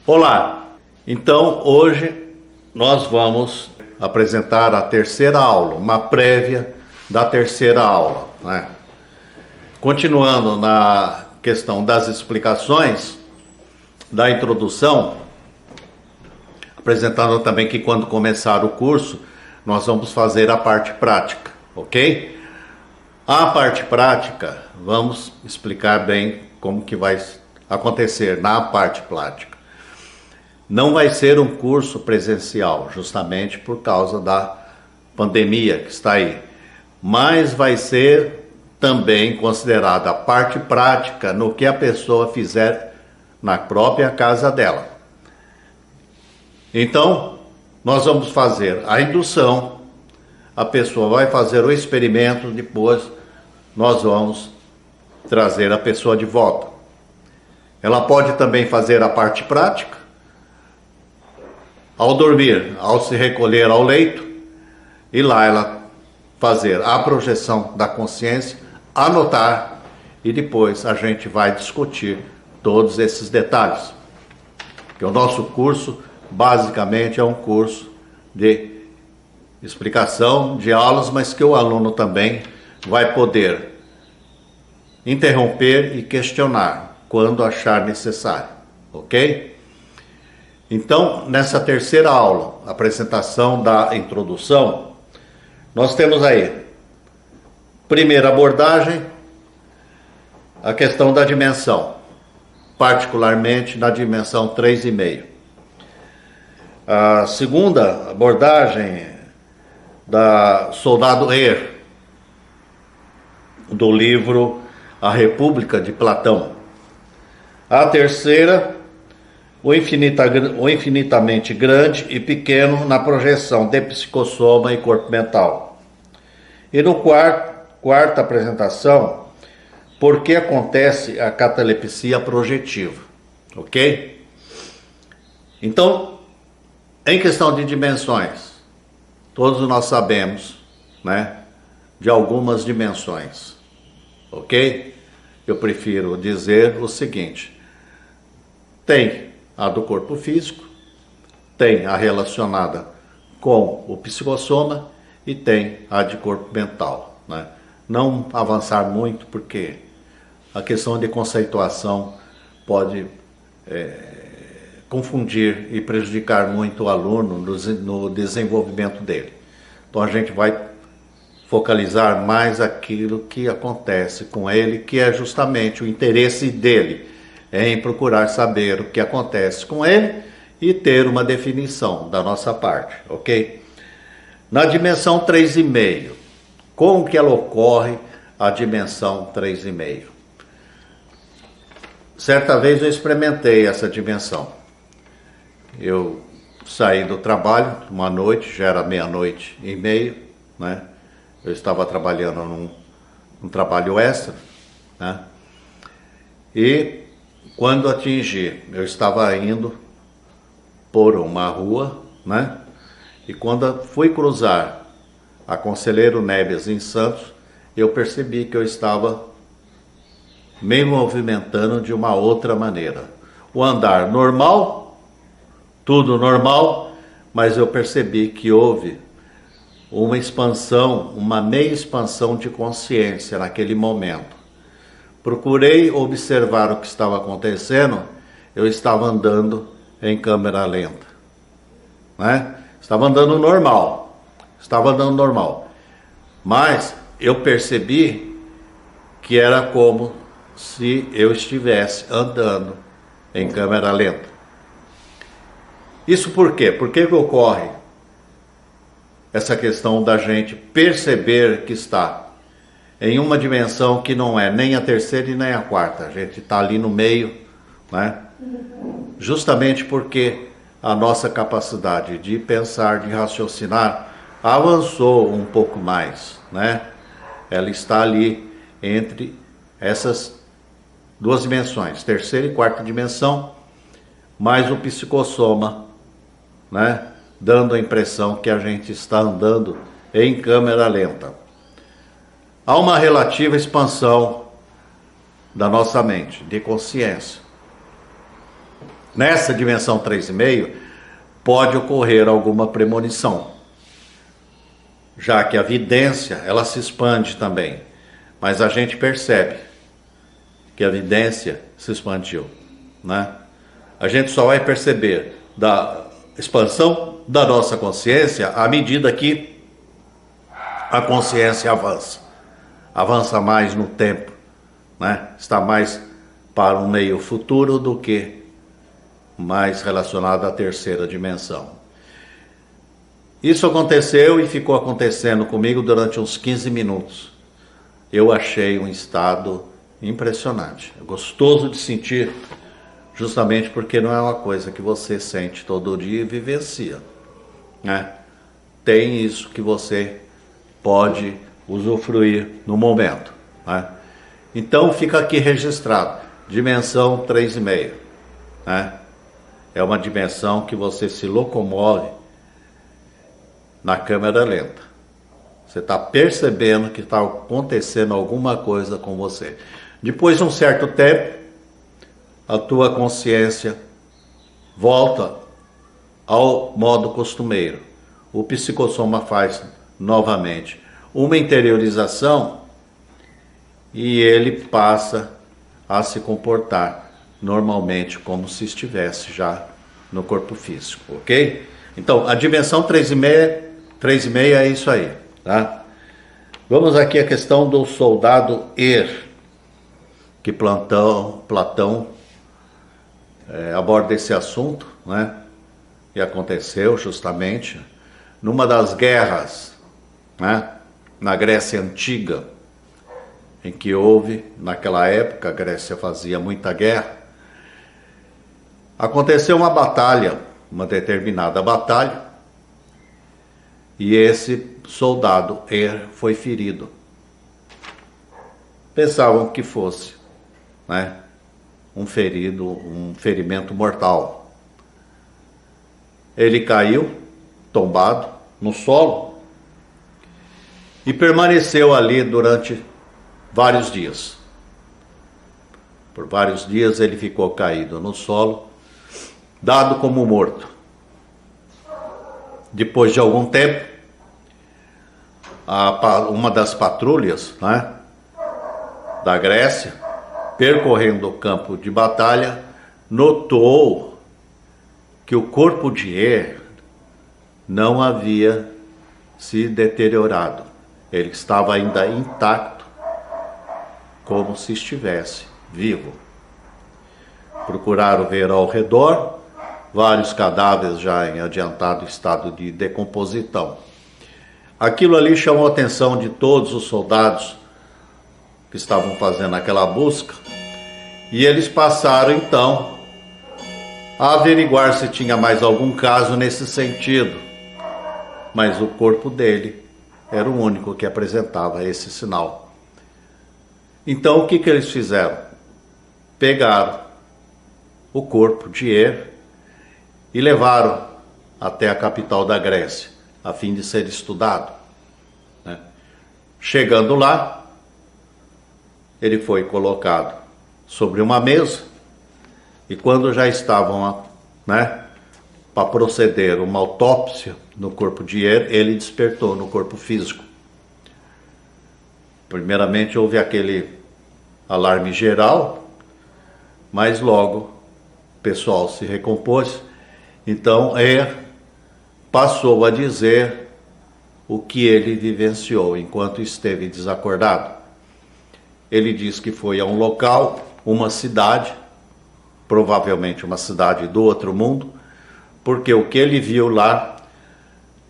Olá, então hoje nós vamos apresentar a terceira aula, uma prévia da terceira aula, né? Continuando na questão das explicações da introdução, apresentando também que quando começar o curso nós vamos fazer a parte prática, ok? A parte prática, vamos explicar bem como que vai acontecer na parte prática. Não vai ser um curso presencial, justamente por causa da pandemia que está aí. Mas vai ser também considerada a parte prática no que a pessoa fizer na própria casa dela. Então, nós vamos fazer a indução, a pessoa vai fazer o experimento, depois nós vamos trazer a pessoa de volta. Ela pode também fazer a parte prática, ao dormir, ao se recolher ao leito, e lá ela fazer a projeção da consciência, anotar, e depois a gente vai discutir todos esses detalhes. Porque o nosso curso, basicamente, é um curso de explicação de aulas, mas que o aluno também vai poder interromper e questionar quando achar necessário, ok? Então, nessa terceira aula, apresentação da introdução, nós temos aí, primeira abordagem, a questão da dimensão, particularmente na dimensão 3,5. A segunda abordagem da Soldado Ehr, do livro A República de Platão. A terceira, o infinitamente grande e pequeno na projeção de psicossoma e corpo mental. E no quarta apresentação, por que acontece a catalepsia projetiva, ok? Então, em questão de dimensões, todos nós sabemos, né, de algumas dimensões, ok? Eu prefiro dizer o seguinte: tem a do corpo físico, tem a relacionada com o psicossoma e tem a de corpo mental, né? Não avançar muito, porque a questão de conceituação pode confundir e prejudicar muito o aluno no desenvolvimento dele. Então a gente vai focalizar mais aquilo que acontece com ele, que é justamente o interesse dele em procurar saber o que acontece com ele e ter uma definição da nossa parte, ok? Na dimensão 3,5, como que ela ocorre, a dimensão 3,5? Certa vez eu experimentei essa dimensão. Eu saí do trabalho uma noite, já era 00:30, né? Eu estava trabalhando num trabalho extra, né? E quando atingi, eu estava indo por uma rua, né? E quando fui cruzar a Conselheiro Neves em Santos, eu percebi que eu estava me movimentando de uma outra maneira. O andar normal, tudo normal, mas eu percebi que houve uma expansão, uma meia expansão de consciência naquele momento. Procurei observar o que estava acontecendo, eu estava andando em câmera lenta, né? Estava andando normal, mas eu percebi que era como se eu estivesse andando em câmera lenta. Isso por quê? Por que ocorre essa questão da gente perceber que está em uma dimensão que não é nem a terceira e nem a quarta? A gente está ali no meio, né? Justamente porque a nossa capacidade de pensar, de raciocinar, avançou um pouco mais, né? Ela está ali entre essas duas dimensões, terceira e quarta dimensão, mais o psicossoma, né? Dando a impressão que a gente está andando em câmera lenta. Há uma relativa expansão da nossa mente, de consciência. Nessa dimensão 3,5 pode ocorrer alguma premonição, já que a vidência ela se expande também, mas a gente percebe que a vidência se expandiu, né? A gente só vai perceber da expansão da nossa consciência à medida que a consciência avança mais no tempo, né? Está mais para um meio futuro do que mais relacionado à terceira dimensão. Isso aconteceu e ficou acontecendo comigo durante uns 15 minutos. Eu achei um estado impressionante, gostoso de sentir, justamente porque não é uma coisa que você sente todo dia e vivencia, né? Tem isso que você pode usufruir no momento, né? Então fica aqui registrado, dimensão 3,5, né? É uma dimensão que você se locomove na câmera lenta. Você está percebendo que está acontecendo alguma coisa com você. Depois de um certo tempo, a tua consciência volta ao modo costumeiro. O psicossoma faz novamente uma interiorização e ele passa a se comportar normalmente como se estivesse já no corpo físico, ok? Então, a dimensão 3,5 é isso aí, tá? Vamos aqui à questão do soldado que Platão aborda esse assunto, né? E aconteceu justamente numa das guerras, né? Na Grécia Antiga, em que houve, naquela época, a Grécia fazia muita guerra. Aconteceu uma batalha, uma determinada batalha, e esse soldado foi ferido. Pensavam que fosse, né, um ferimento mortal. Ele caiu, tombado, no solo, e permaneceu ali durante vários dias. Por vários dias ele ficou caído no solo, dado como morto. Depois de algum tempo, uma das patrulhas, né, da Grécia, percorrendo o campo de batalha, notou que o corpo de não havia se deteriorado. Ele estava ainda intacto, como se estivesse vivo. Procuraram ver ao redor, vários cadáveres já em adiantado estado de decomposição. Aquilo ali chamou a atenção de todos os soldados que estavam fazendo aquela busca, e eles passaram então a averiguar se tinha mais algum caso nesse sentido, mas o corpo dele era o único que apresentava esse sinal. Então o que eles fizeram? Pegaram o corpo de e levaram até a capital da Grécia, a fim de ser estudado, né? Chegando lá, ele foi colocado sobre uma mesa, e quando já estavam, né, para proceder uma autópsia no corpo de ele despertou no corpo físico. Primeiramente houve aquele alarme geral, mas logo o pessoal se recompôs. Então passou a dizer o que ele vivenciou enquanto esteve desacordado. Ele diz que foi a um local, uma cidade, provavelmente uma cidade do outro mundo, porque o que ele viu lá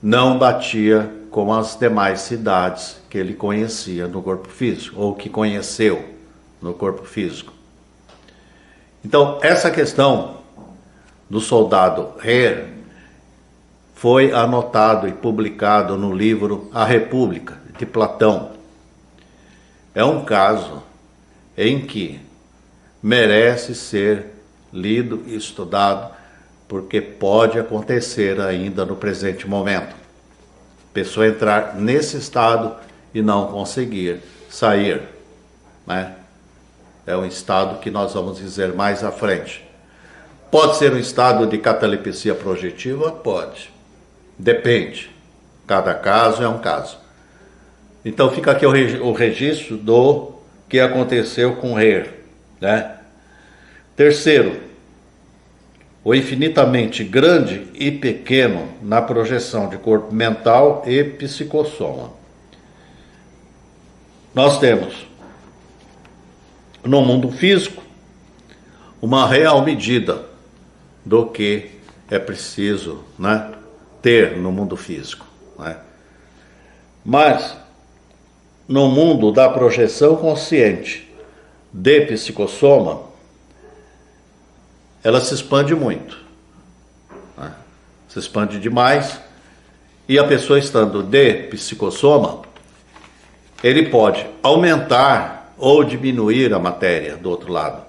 não batia com as demais cidades que ele conhecia no corpo físico, ou que conheceu no corpo físico. Então, essa questão do soldado foi anotado e publicado no livro A República, de Platão. É um caso em que merece ser lido e estudado, porque pode acontecer ainda no presente momento. A pessoa entrar nesse estado e não conseguir sair, né? É um estado que nós vamos dizer mais à frente. Pode ser um estado de catalepsia projetiva? Pode. Depende. Cada caso é um caso. Então fica aqui o registro do que aconteceu com Hare, né? Terceiro, o infinitamente grande e pequeno na projeção de corpo mental e psicossoma. Nós temos no mundo físico uma real medida do que é preciso, né, ter no mundo físico, né? Mas no mundo da projeção consciente de psicossoma, ela se expande muito, né? Se expande demais, e a pessoa estando de psicossoma, ele pode aumentar ou diminuir a matéria do outro lado.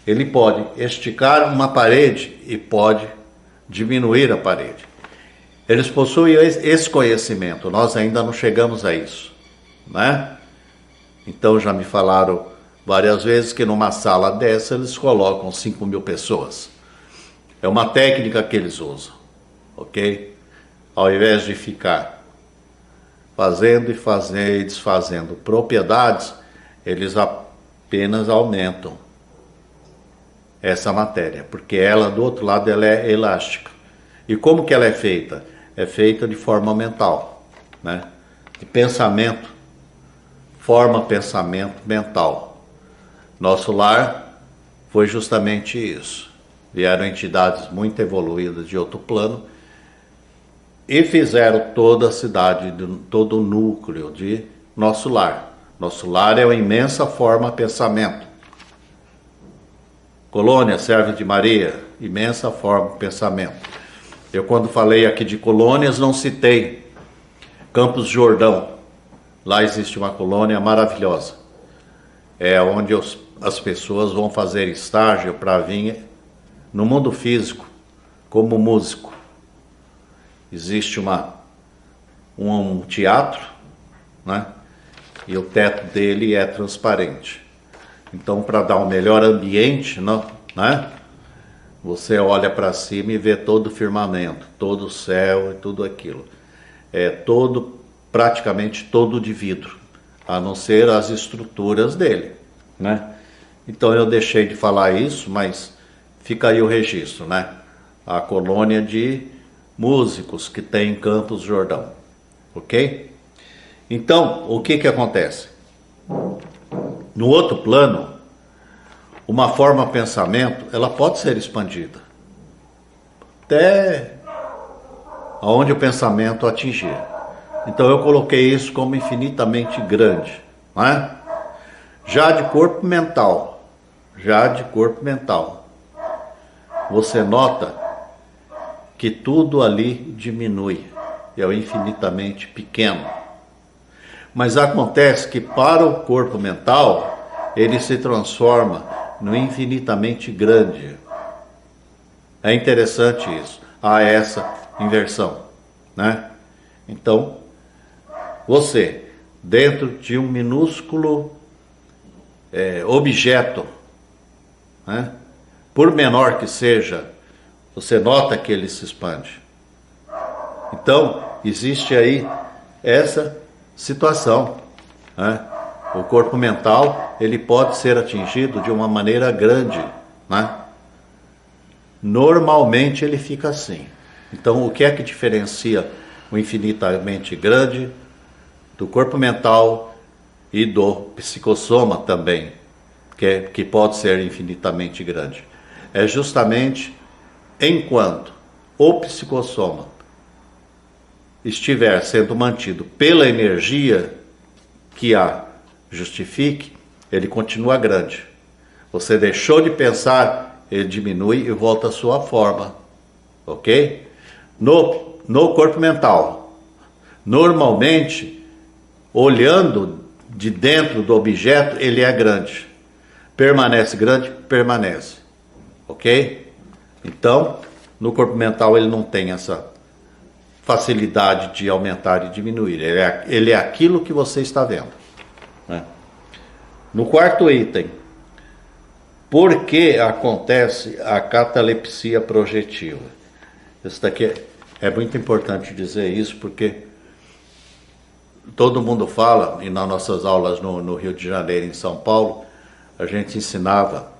Ele pode esticar uma parede e pode diminuir a parede. Eles possuem esse conhecimento, nós ainda não chegamos a isso, né? Então já me falaram várias vezes que numa sala dessa eles colocam 5.000 pessoas. É uma técnica que eles usam, ok? Ao invés de ficar fazendo e desfazendo propriedades, eles apenas aumentam essa matéria, porque ela do outro lado ela é elástica. E como que ela é feita? É feita de forma mental, né? De pensamento, forma pensamento mental. Nosso lar foi justamente isso. Vieram entidades muito evoluídas de outro plano e fizeram toda a cidade, todo o núcleo de nosso lar. Nosso lar é uma imensa forma pensamento. Colônia Serva de Maria, imensa forma pensamento. Eu quando falei aqui de colônias não citei Campos Jordão. Lá existe uma colônia maravilhosa. É onde as pessoas vão fazer estágio para vir no mundo físico como músico. Existe um teatro, né? E o teto dele é transparente. Então, para dar um melhor ambiente, né? Você olha para cima e vê todo o firmamento, todo o céu e tudo aquilo. É praticamente todo de vidro, a não ser as estruturas dele, né? Então eu deixei de falar isso, mas fica aí o registro, né? A colônia de músicos que tem em Campos Jordão, ok? Então, o que acontece? No outro plano, uma forma pensamento, ela pode ser expandida até aonde o pensamento atingir. Então eu coloquei isso como infinitamente grande, não é? Já de corpo mental, você nota que tudo ali diminui, é o infinitamente pequeno. Mas acontece que para o corpo mental, ele se transforma no infinitamente grande. É interessante isso, há essa inversão, né? Então, você, dentro de um minúsculo objeto, né? Por menor que seja, você nota que ele se expande. Então, existe aí essa situação, né? O corpo mental, ele pode ser atingido de uma maneira grande, né? Normalmente ele fica assim. Então, o que é que diferencia o infinitamente grande do corpo mental e do psicossoma também, que pode ser infinitamente grande? É justamente enquanto o psicossoma estiver sendo mantido pela energia que a justifique, ele continua grande. Você deixou de pensar, ele diminui e volta à sua forma, ok? No corpo mental, normalmente, olhando de dentro do objeto, ele é grande. Permanece grande? Permanece, ok? Então, no corpo mental ele não tem essa facilidade de aumentar e diminuir. Ele é aquilo que você está vendo, né? No quarto item, Por que acontece a catalepsia projetiva? Isso daqui é muito importante dizer isso, porque todo mundo fala, e nas nossas aulas no Rio de Janeiro e em São Paulo, a gente ensinava,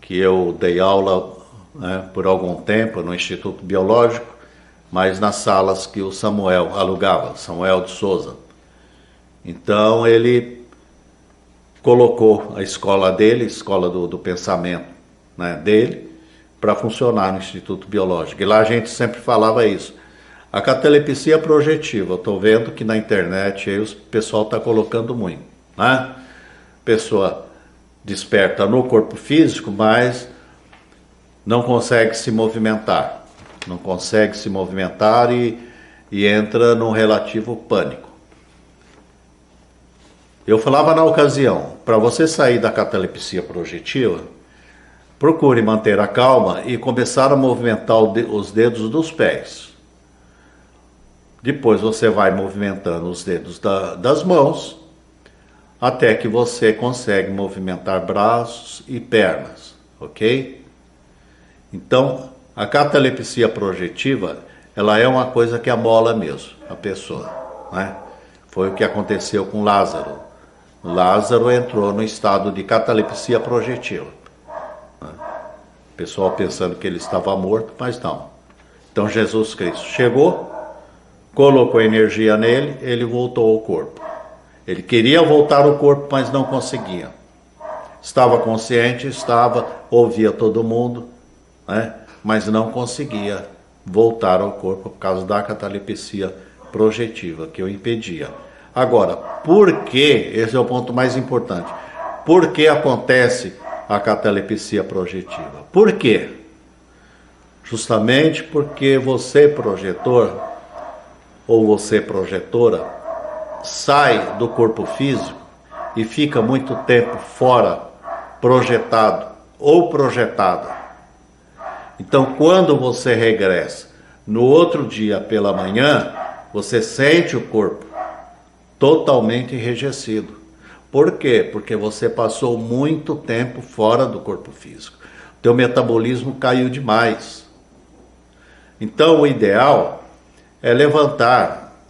que eu dei aula, né, por algum tempo no Instituto Biológico, mas nas salas que o Samuel alugava, Samuel de Souza. Então ele colocou a escola dele, escola do pensamento, né, dele, para funcionar no Instituto Biológico. E lá a gente sempre falava isso. A catalepsia projetiva, eu estou vendo que na internet aí o pessoal está colocando muito, né? Pessoa desperta no corpo físico, mas não consegue se movimentar. Não consegue se movimentar e entra num relativo pânico. Eu falava na ocasião, para você sair da catalepsia projetiva, procure manter a calma e começar a movimentar os dedos dos pés. Depois você vai movimentando os dedos das mãos, até que você consegue movimentar braços e pernas, ok? Então, a catalepsia projetiva, ela é uma coisa que amola mesmo a pessoa, né? Foi o que aconteceu com Lázaro. Lázaro entrou no estado de catalepsia projetiva, né? O pessoal pensando que ele estava morto, mas não. Então Jesus Cristo chegou, colocou energia nele, ele voltou ao corpo. Ele queria voltar ao corpo, mas não conseguia. Estava consciente, ouvia todo mundo, né? Mas não conseguia voltar ao corpo por causa da catalepsia projetiva, que o impedia. Agora, por que, esse é o ponto mais importante, por que acontece a catalepsia projetiva? Por quê? Justamente porque você, projetor, ou você, projetora, sai do corpo físico e fica muito tempo fora, projetado ou projetada. Então, quando você regressa no outro dia pela manhã, você sente o corpo totalmente enrijecido. Por quê? Porque você passou muito tempo fora do corpo físico. Teu metabolismo caiu demais. Então, o ideal é levantar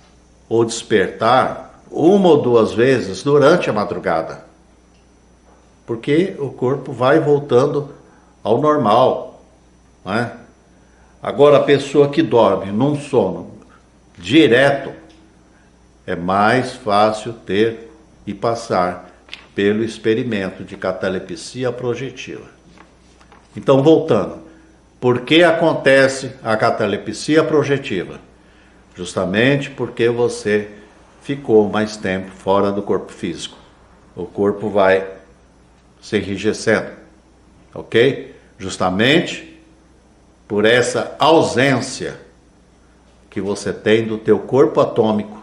ou despertar uma ou duas vezes durante a madrugada, porque o corpo vai voltando ao normal, né? Agora, a pessoa que dorme num sono direto, é mais fácil ter e passar pelo experimento de catalepsia projetiva. Então, voltando, por que acontece a catalepsia projetiva? Justamente porque você ficou mais tempo fora do corpo físico. O corpo vai se enrijecendo, ok? Justamente por essa ausência que você tem do teu corpo atômico,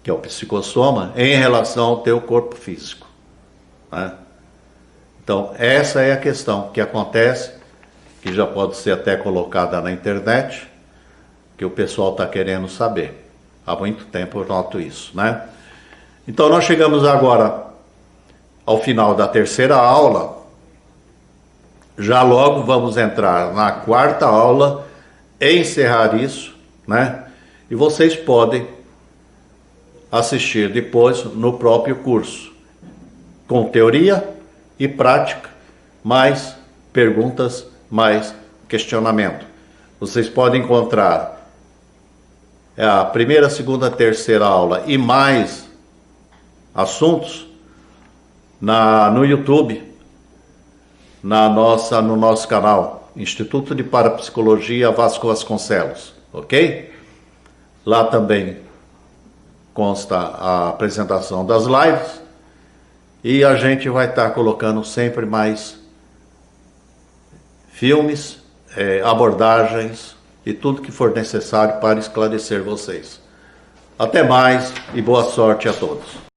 que é o psicossoma, em relação ao teu corpo físico, né? Então, essa é a questão que acontece, que já pode ser até colocada na internet, que o pessoal está querendo saber. Há muito tempo eu noto isso, né? Então, nós chegamos agora ao final da terceira aula. Já logo vamos entrar na quarta aula, encerrar isso, né? E vocês podem assistir depois no próprio curso, com teoria e prática, mais perguntas, mais questionamento. Vocês podem encontrar a primeira, segunda, terceira aula e mais assuntos no YouTube, no nosso canal, Instituto de Parapsicologia Vasco Vasconcelos, ok? Lá também consta a apresentação das lives e a gente vai estar colocando sempre mais filmes, abordagens e tudo que for necessário para esclarecer vocês. Até mais e boa sorte a todos.